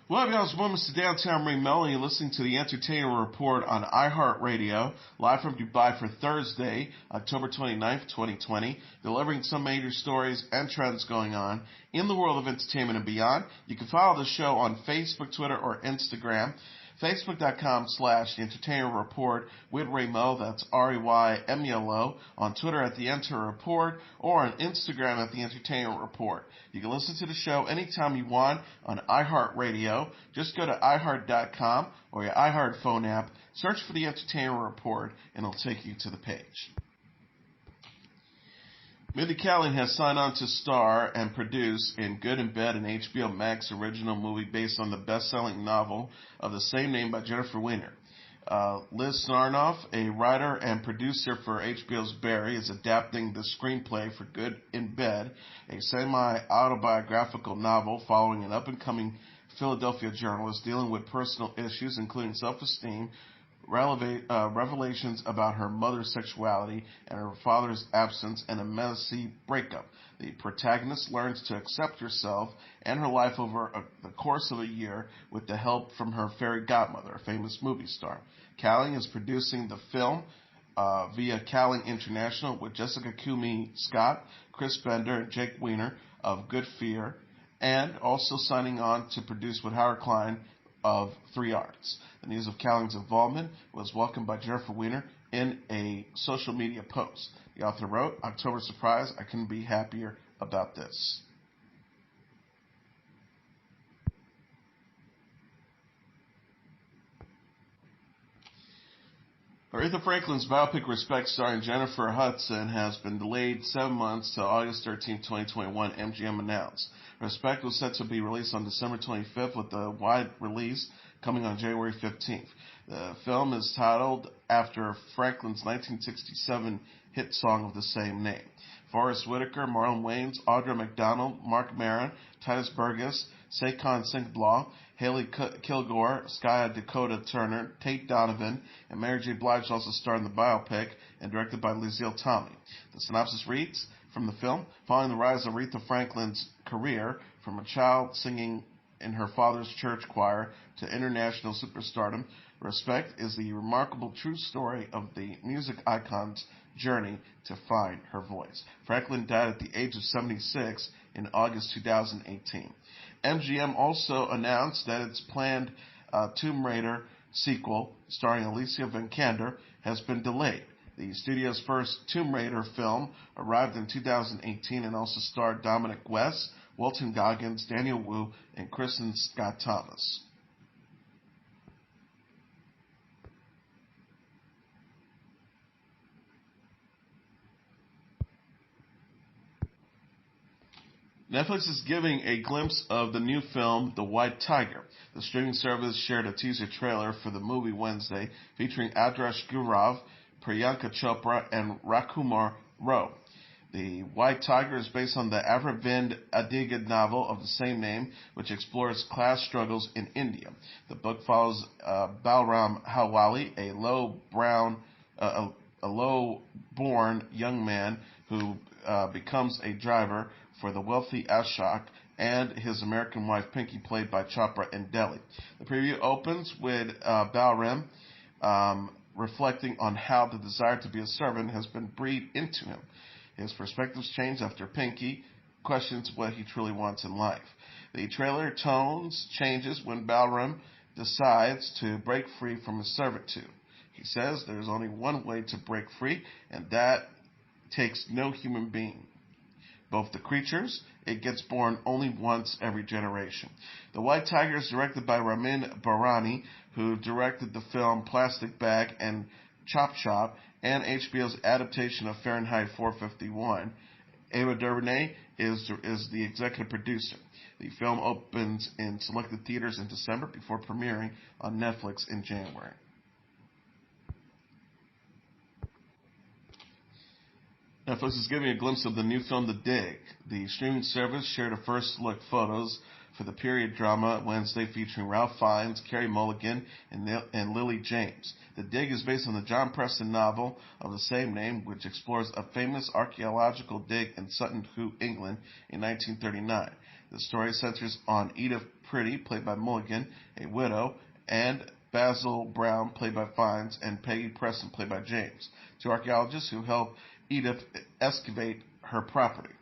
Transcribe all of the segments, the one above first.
Well, y'all, it's Moments to Downtown Melo, and you're listening to the Entertainment Report on iHeartRadio, live from Dubai for Thursday, October 29th, 2020, delivering some major stories and trends going on in the world of entertainment and beyond. You can follow the show on Facebook, Twitter, or Instagram. Facebook.com/The Entertainment Report with Raymo, that's REYMELO, on Twitter at The Enter Report, or on Instagram at The Entertainment Report. You can listen to the show anytime you want on iHeartRadio. Just go to iHeart.com or your iHeart phone app, search for The Entertainment Report, and it'll take you to the page. Mindy Kaling has signed on to star and produce in Good and Bad, an HBO Max original movie based on the best-selling novel of the same name by Jennifer Weiner. Liz Sarnoff, a writer and producer for HBO's Barry, is adapting the screenplay for Good in Bed, a semi-autobiographical novel following an up-and-coming Philadelphia journalist dealing with personal issues, including self-esteem, revelations about her mother's sexuality and her father's absence, and a messy breakup. The protagonist learns to accept herself and her life over the course of a year with the help from her fairy godmother, a famous movie star. Kaling is producing the film via Kaling International with Jessica Kumi Scott, Chris Bender, and Jake Weiner of Good Fear, and also signing on to produce with Howard Klein of 3 Arts. The news of Kaling's involvement was welcomed by Jennifer Weiner in a social media post. The author wrote, "October surprise, I couldn't be happier about this." Aretha Franklin's biopic Respect, starring Jennifer Hudson, has been delayed 7 months to August 13, 2021, MGM announced. Respect was set to be released on December 25th, with a wide release coming on January 15th. The film is titled after Franklin's 1967 hit song of the same name. Forrest Whitaker, Marlon Wayans, Audra McDonald, Mark Maron, Titus Burgess, Saquon Sinkblaw, Haley Kilgore, Skya Dakota Turner, Tate Donovan, and Mary J. Blige also starred in the biopic and directed by Liesl Tommy. The synopsis reads, from the film, following the rise of Aretha Franklin's career from a child singing in her father's church choir to international superstardom, Respect is the remarkable true story of the music icon's journey to find her voice. Franklin died at the age of 76 in August 2018. MGM also announced that its planned Tomb Raider sequel, starring Alicia Vikander, has been delayed. The studio's first Tomb Raider film arrived in 2018 and also starred Dominic West, Walton Goggins, Daniel Wu, and Kristen Scott Thomas. Netflix is giving a glimpse of the new film, The White Tiger. The streaming service shared a teaser trailer for the movie Wednesday, featuring Adarsh Gourav, Priyanka Chopra, and Rajkumar Rao. The White Tiger is based on the Aravind Adiga novel of the same name, which explores class struggles in India. The book follows Balram Hawali, a low-born young man who becomes a driver for the wealthy Ashok and his American wife Pinky, played by Chopra in Delhi. The preview opens with Balram reflecting on how the desire to be a servant has been breathed into him. His perspectives change after Pinky questions what he truly wants in life. The trailer tones changes when Balram decides to break free from his servitude. He says there's only one way to break free, and that takes no human being. Both the creatures, it gets born only once every generation. The White Tiger is directed by Ramin Barani, who directed the film Plastic Bag and Chop Chop, and HBO's adaptation of Fahrenheit 451. Ava DuVernay is the executive producer. The film opens in selected theaters in December before premiering on Netflix in January. Netflix is giving a glimpse of the new film The Dig. The streaming service shared a first look photos for the period drama Wednesday, featuring Ralph Fiennes, Carey Mulligan, and Lily James. The Dig is based on the John Preston novel of the same name, which explores a famous archaeological dig in Sutton Hoo, England, in 1939. The story centers on Edith Pretty, played by Mulligan, a widow, and Basil Brown, played by Fiennes, and Peggy Preston, played by James, two archaeologists who help Edith excavate her property.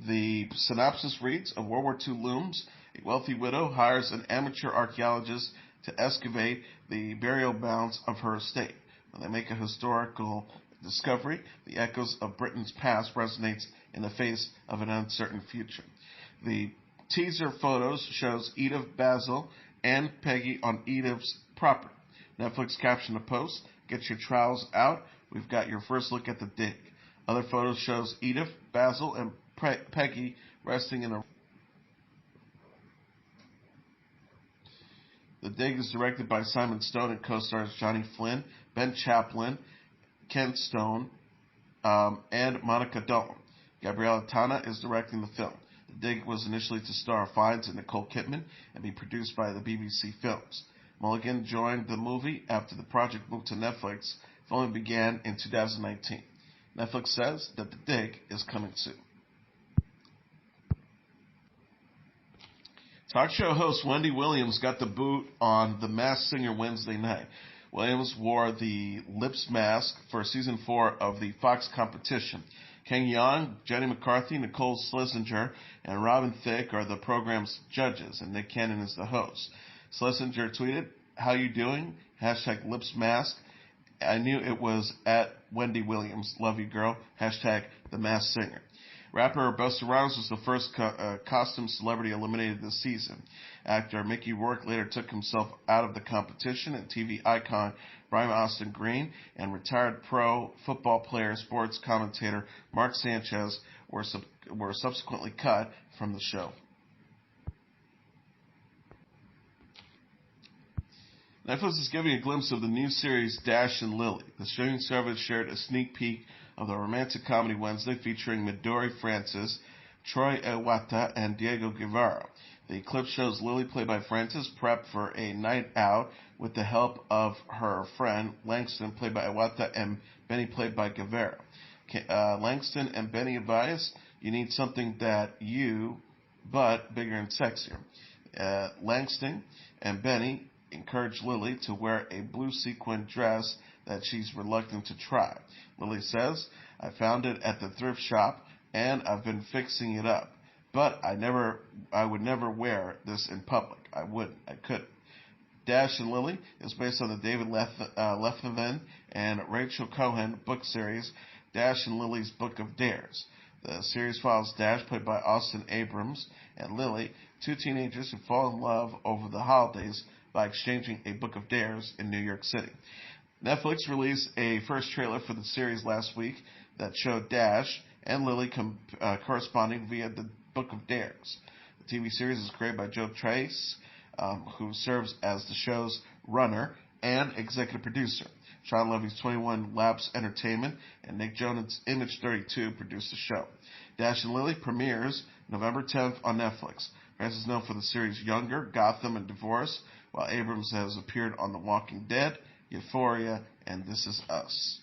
The synopsis reads, of World War II looms, a wealthy widow hires an amateur archaeologist to excavate the burial mounds of her estate. When they make a historical discovery, the echoes of Britain's past resonates in the face of an uncertain future. The teaser photos shows Edith, Basil, and Peggy on Edith's property. Netflix captioned the post, get your trowels out, we've got your first look at the dig. Other photos shows Edith, Basil, and Peggy resting in a... The dig is directed by Simon Stone and co-stars Johnny Flynn, Ben Chaplin, Ken Stone, and Monica Dalton. Gabriella Tana is directing the film. The dig was initially to star Fiennes and Nicole Kidman and be produced by the BBC Films. Mulligan joined the movie after the project moved to Netflix. Filming began in 2019. Netflix says that the dig is coming soon. Talk show host Wendy Williams got the boot on The Masked Singer Wednesday night. Williams wore the lips mask for season 4 of the Fox competition. Ken Young, Jenny McCarthy, Nicole Schlesinger, and Robin Thicke are the program's judges, and Nick Cannon is the host. Schlesinger tweeted, how you doing? Hashtag lips mask. I knew it was at Wendy Williams. Love you, girl. Hashtag The Masked Singer. Rapper Busta Rhymes was the first costume celebrity eliminated this season. Actor Mickey Rourke later took himself out of the competition, and TV icon Brian Austin Green and retired pro football player, sports commentator Mark Sanchez were subsequently cut from the show. Netflix is giving a glimpse of the new series Dash and Lily. The streaming service shared a sneak peek of the romantic comedy Wednesday featuring Midori Francis, Troy Iwata, and Diego Guevara. The clip shows Lily, played by Francis, prep for a night out with the help of her friend Langston, played by Iwata, and Benny, played by Guevara. Langston and Benny advise, you need something that but bigger and sexier. Langston and Benny encourage Lily to wear a blue sequin dress that she's reluctant to try. Lily says, I found it at the thrift shop and I've been fixing it up, but I would never wear this in public. I couldn't. Dash and Lily is based on the David Lethevin and Rachel Cohen book series Dash and Lily's Book of Dares. The series follows Dash, played by Austin Abrams, and Lily, two teenagers who fall in love over the holidays by exchanging a book of dares in New York City. Netflix released a first trailer for the series last week that showed Dash and Lily corresponding via the Book of Dares. The TV series is created by Joe Trace, who serves as the show's runner and executive producer. Sean Levy's 21 Labs Entertainment and Nick Jonas' Image 32 produced the show. Dash and Lily premieres November 10th on Netflix. Francis is known for the series Younger, Gotham, and Divorce, while Abrams has appeared on The Walking Dead, Euphoria, and This Is Us.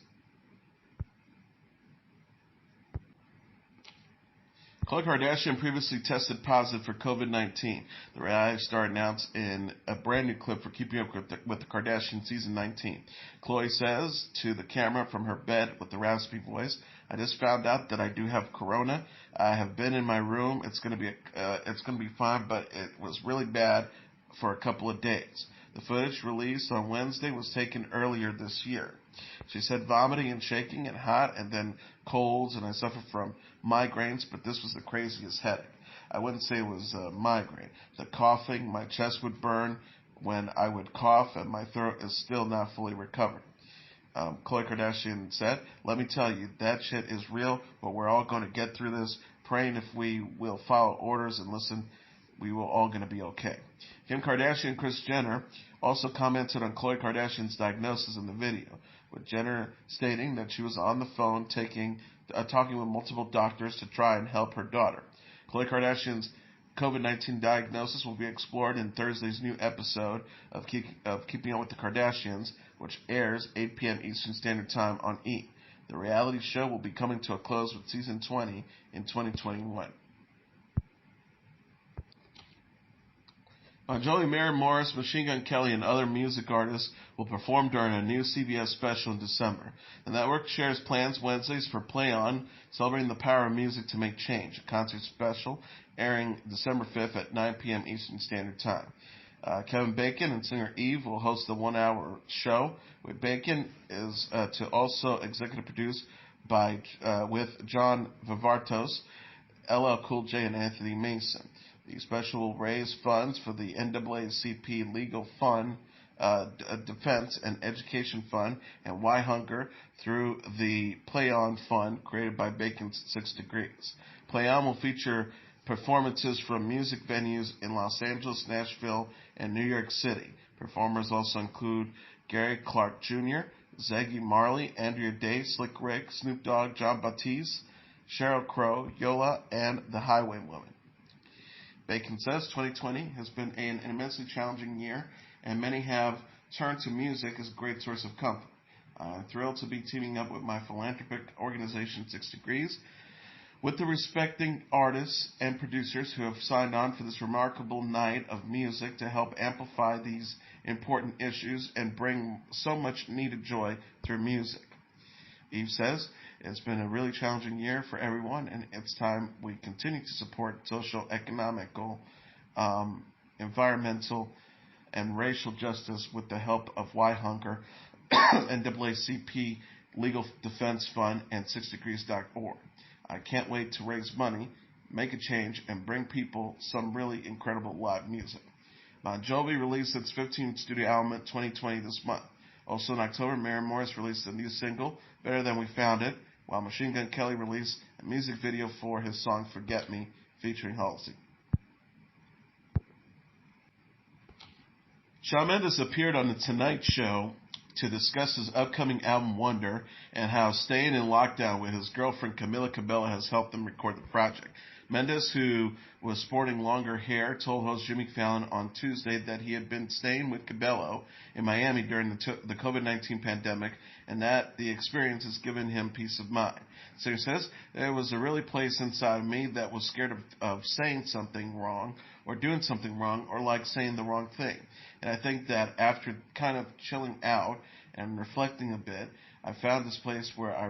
Khloe Kardashian previously tested positive for COVID-19. The reality star announced in a brand new clip for Keeping Up with the Kardashians Season 19. Khloe says to the camera from her bed with the raspy voice, I just found out that I do have corona. I have been in my room. It's going to be fine, but it was really bad for a couple of days. The footage released on Wednesday was taken earlier this year. She said vomiting and shaking and hot and then colds, and I suffer from migraines, but this was the craziest headache. I wouldn't say it was a migraine. The coughing, my chest would burn when I would cough, and my throat is still not fully recovered. Khloe Kardashian said, let me tell you, that shit is real, but we're all going to get through this, praying if we will follow orders and listen, we will all going to be okay. Kim Kardashian and Kris Jenner also commented on Khloe Kardashian's diagnosis in the video, with Jenner stating that she was on the phone talking with multiple doctors to try and help her daughter. Khloe Kardashian's COVID-19 diagnosis will be explored in Thursday's new episode of Keeping Up with the Kardashians, which airs 8 p.m. Eastern Standard Time on E! The reality show will be coming to a close with Season 20 in 2021. Jovi, Maren Morris, Machine Gun Kelly, and other music artists will perform during a new CBS special in December. The network shares plans Wednesdays for Play On, celebrating the power of music to make change, a concert special airing December 5th at 9 p.m. Eastern Standard Time. Kevin Bacon and singer Eve will host the one-hour show. With Bacon is to also executive produce by with John Vivartos, LL Cool J, and Anthony Mason. The special will raise funds for the NAACP Legal Fund, Defense and Education Fund, and Why Hunger through the Play On Fund created by Bacon's 6 Degrees. Play On will feature performances from music venues in Los Angeles, Nashville, and New York City. Performers also include Gary Clark Jr., Ziggy Marley, Andrea Day, Slick Rick, Snoop Dogg, John Batiste, Sheryl Crow, Yola, and The Highwaywoman. Bacon says 2020 has been an immensely challenging year, and many have turned to music as a great source of comfort. I'm thrilled to be teaming up with my philanthropic organization 6 Degrees, with the respecting artists and producers who have signed on for this remarkable night of music to help amplify these important issues and bring so much needed joy through music. Eve says, it's been a really challenging year for everyone, and it's time we continue to support social, economical, environmental, and racial justice with the help of Why Hunger, NAACP Legal Defense Fund, and 6degrees.org. I can't wait to raise money, make a change, and bring people some really incredible live music. Bon Jovi released its 15th studio album in 2020 this month. Also in October, Maren Morris released a new single, Better Than We Found It, while Machine Gun Kelly released a music video for his song Forget Me, featuring Halsey. Shawn Mendes appeared on The Tonight Show to discuss his upcoming album Wonder and how staying in lockdown with his girlfriend Camila Cabello has helped them record the project. Mendes, who was sporting longer hair, told host Jimmy Fallon on Tuesday that he had been staying with Cabello in Miami during the COVID-19 pandemic and that the experience has given him peace of mind. So he says, there was a really place inside of me that was scared of saying something wrong or doing something wrong or like saying the wrong thing. And I think that after kind of chilling out and reflecting a bit, I found this place where I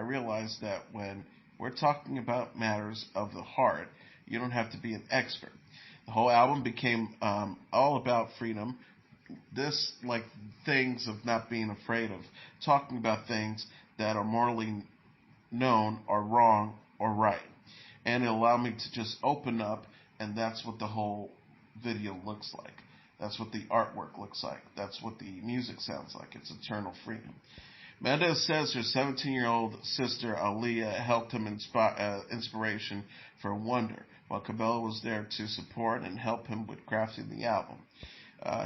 realized that when we're talking about matters of the heart, you don't have to be an expert. The whole album became all about freedom. This, like things of not being afraid of talking about things that are morally known or wrong or right. And it allowed me to just open up, and that's what the whole video looks like. That's what the artwork looks like. That's what the music sounds like. It's eternal freedom. Mendes says her 17-year-old sister, Aaliyah, helped him inspiration for Wonder, while Cabello was there to support and help him with crafting the album.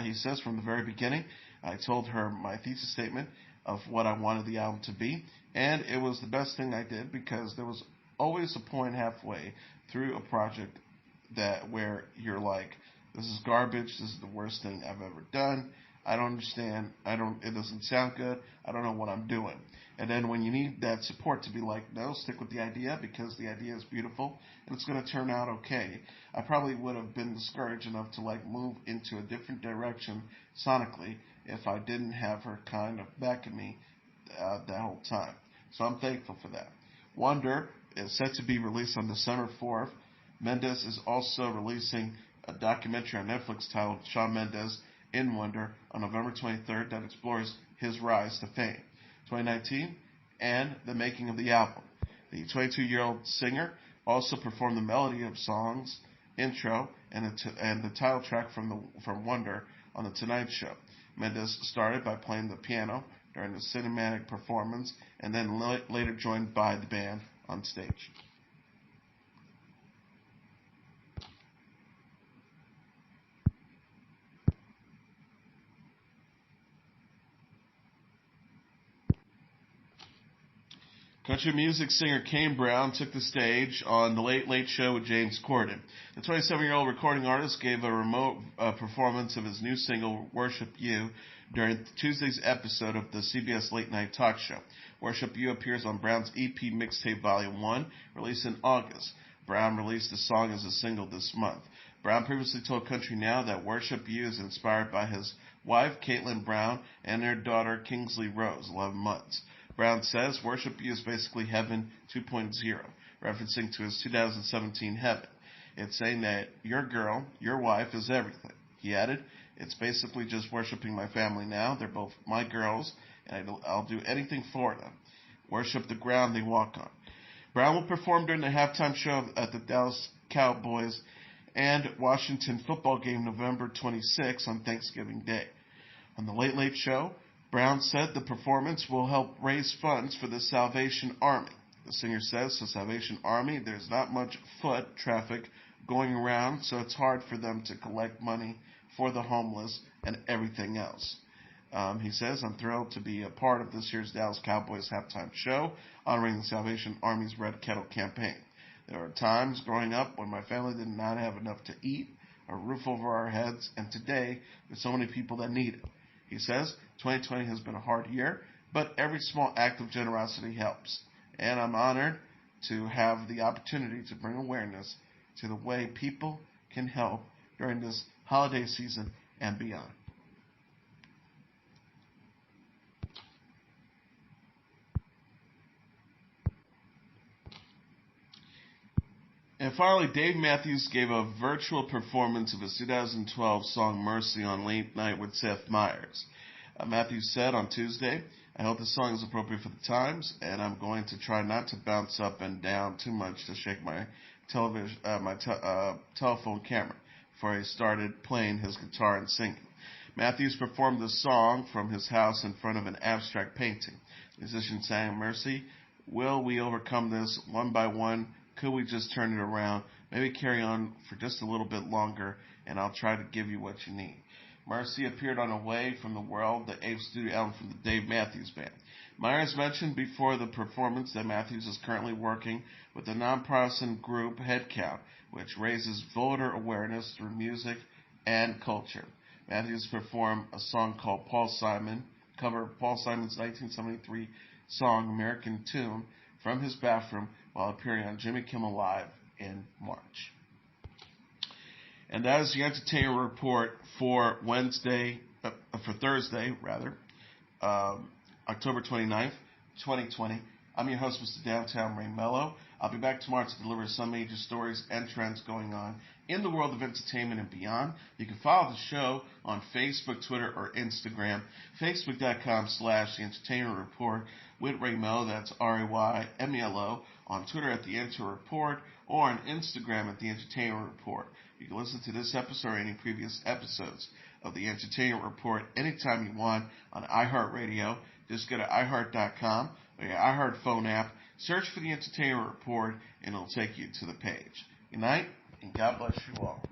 He says, from the very beginning, I told her my thesis statement of what I wanted the album to be, and it was the best thing I did because there was always a point halfway through a project where you're like, this is garbage, this is the worst thing I've ever done, I don't understand, it doesn't sound good, I don't know what I'm doing. And then when you need that support to be like, no, stick with the idea because the idea is beautiful and it's going to turn out okay. I probably would have been discouraged enough to like move into a different direction sonically if I didn't have her kind of backing me that whole time. So I'm thankful for that. Wonder is set to be released on December 4th. Mendes is also releasing a documentary on Netflix titled Shawn Mendes in Wonder on November 23rd that explores his rise to fame. 2019, and the making of the album. The 22-year-old singer also performed the melody of songs, intro, and the title track from Wonder on The Tonight Show. Mendes started by playing the piano during the cinematic performance, and then later joined by the band on stage. Country music singer Kane Brown took the stage on The Late Late Show with James Corden. The 27-year-old recording artist gave a remote performance of his new single, Worship You, during Tuesday's episode of the CBS Late Night Talk Show. Worship You appears on Brown's EP Mixtape Volume 1, released in August. Brown released the song as a single this month. Brown previously told Country Now that Worship You is inspired by his wife, Caitlin Brown, and their daughter, Kingsley Rose, 11 months. Brown says Worship You is basically Heaven 2.0, referencing to his 2017 Heaven. It's saying that your girl, your wife, is everything. He added, it's basically just worshiping my family now. They're both my girls, and I'll do anything for them. Worship the ground they walk on. Brown will perform during the halftime show at the Dallas Cowboys and Washington football game November 26 on Thanksgiving Day. On the Late Late Show, Brown said the performance will help raise funds for the Salvation Army. The singer says the Salvation Army, there's not much foot traffic going around, so it's hard for them to collect money for the homeless and everything else. He says, I'm thrilled to be a part of this year's Dallas Cowboys halftime show, honoring the Salvation Army's Red Kettle campaign. There were times growing up when my family did not have enough to eat, a roof over our heads, and today there's so many people that need it. He says, 2020 has been a hard year, but every small act of generosity helps. And I'm honored to have the opportunity to bring awareness to the way people can help during this holiday season and beyond. And finally, Dave Matthews gave a virtual performance of his 2012 song Mercy on Late Night with Seth Meyers. Matthews said on Tuesday, I hope the song is appropriate for the times, and I'm going to try not to bounce up and down too much to shake my telephone camera before he started playing his guitar and singing. Matthews performed the song from his house in front of an abstract painting. The musician sang, Mercy, will we overcome this one by one? Could we just turn it around? Maybe carry on for just a little bit longer, and I'll try to give you what you need. Mercy appeared on Away from the World, the 8th studio album from the Dave Matthews Band. Myers mentioned before the performance that Matthews is currently working with the nonpartisan group Headcount, which raises voter awareness through music and culture. Matthews performed a song called Paul Simon, covered Paul Simon's 1973 song American Tune from his bathroom while appearing on Jimmy Kimmel Live in March. And that is the entertainment report for Thursday, October 29th, 2020. I'm your host, Mr. Downtown Ray Melo. I'll be back tomorrow to deliver some major stories and trends going on in the world of entertainment and beyond. You can follow the show on Facebook, Twitter, or Instagram. Facebook.com/The Entertainment Report with Ray Melo, that's RAYMELO. On Twitter at The Enter Report, or on Instagram at The Entertainment Report. You can listen to this episode or any previous episodes of The Entertainment Report anytime you want on iHeartRadio. Just go to iHeart.com or your iHeart phone app, search for The Entertainment Report, and it'll take you to the page. Good night, and God bless you all.